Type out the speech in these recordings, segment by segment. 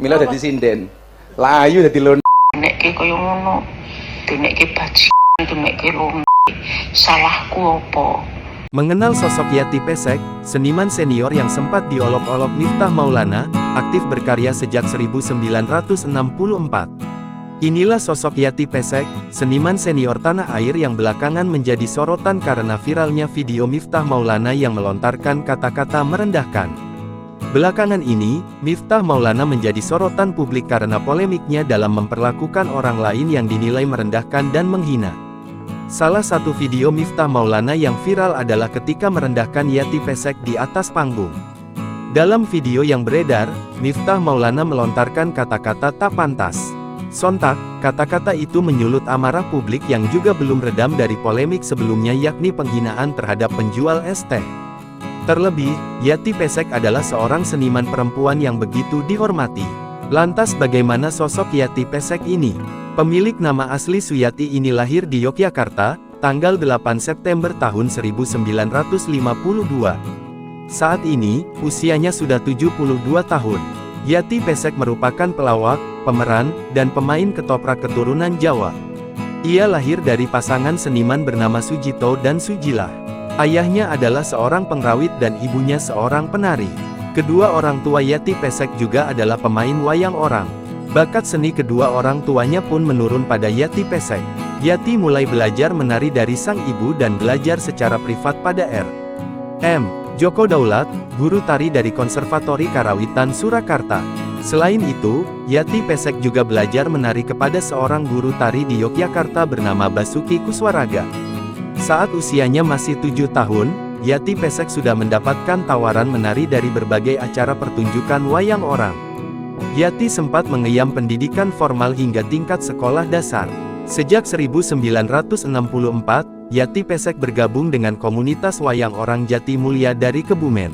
Mila dadi sinden. Layu dadi lon. Denekke kaya ngono. Denekke bajingan, denekke lombe. Salahku apa? Mengenal sosok Yati Pesek, seniman senior yang sempat diolok-olok Miftah Maulana, aktif berkarya sejak 1964. Inilah sosok Yati Pesek, seniman senior tanah air yang belakangan menjadi sorotan karena viralnya video Miftah Maulana yang melontarkan kata-kata merendahkan. Belakangan ini, Miftah Maulana menjadi sorotan publik karena polemiknya dalam memperlakukan orang lain yang dinilai merendahkan dan menghina. Salah satu video Miftah Maulana yang viral adalah ketika merendahkan Yati Pesek di atas panggung. Dalam video yang beredar, Miftah Maulana melontarkan kata-kata tak pantas. Sontak, kata-kata itu menyulut amarah publik yang juga belum redam dari polemik sebelumnya, yakni penghinaan terhadap penjual es teh. Terlebih, Yati Pesek adalah seorang seniman perempuan yang begitu dihormati. Lantas bagaimana sosok Yati Pesek ini? Pemilik nama asli Suyati ini lahir di Yogyakarta, tanggal 8 September tahun 1952. Saat ini, usianya sudah 72 tahun. Yati Pesek merupakan pelawak, pemeran, dan pemain ketoprak keturunan Jawa. Ia lahir dari pasangan seniman bernama Sujito dan Sujilah. Ayahnya adalah seorang pengrawit dan ibunya seorang penari. Kedua orang tua Yati Pesek juga adalah pemain wayang orang. Bakat seni kedua orang tuanya pun menurun pada Yati Pesek. Yati mulai belajar menari dari sang ibu dan belajar secara privat pada R.M. Djoko Daulat, guru tari dari Konservatori Karawitan Surakarta. Selain itu, Yati Pesek juga belajar menari kepada seorang guru tari di Yogyakarta bernama Basuki Kuswaraga. Saat usianya masih 7 tahun, Yati Pesek sudah mendapatkan tawaran menari dari berbagai acara pertunjukan wayang orang. Yati sempat mengenyam pendidikan formal hingga tingkat sekolah dasar. Sejak 1964, Yati Pesek bergabung dengan komunitas wayang orang Jati Mulia dari Kebumen.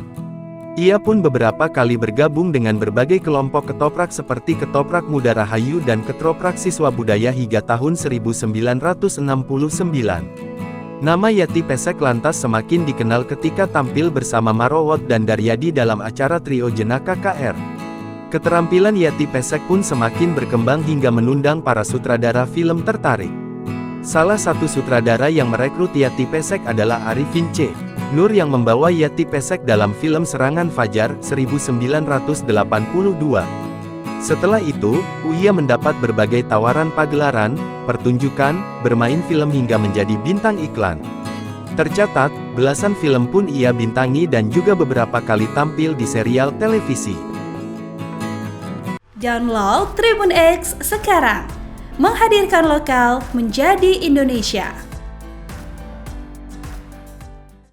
Ia pun beberapa kali bergabung dengan berbagai kelompok ketoprak seperti Ketoprak Muda Rahayu dan Ketoprak Siswa Budaya hingga tahun 1969. Nama Yati Pesek lantas semakin dikenal ketika tampil bersama Marowot dan Daryadi dalam acara Trio Jenaka KR. Keterampilan Yati Pesek pun semakin berkembang hingga mengundang para sutradara film tertarik. Salah satu sutradara yang merekrut Yati Pesek adalah Arifin C. Nur yang membawa Yati Pesek dalam film Serangan Fajar 1982. Setelah itu, ia mendapat berbagai tawaran pagelaran, pertunjukan, bermain film hingga menjadi bintang iklan. Tercatat, belasan film pun ia bintangi dan juga beberapa kali tampil di serial televisi. Download Tribun X sekarang, menghadirkan lokal menjadi Indonesia.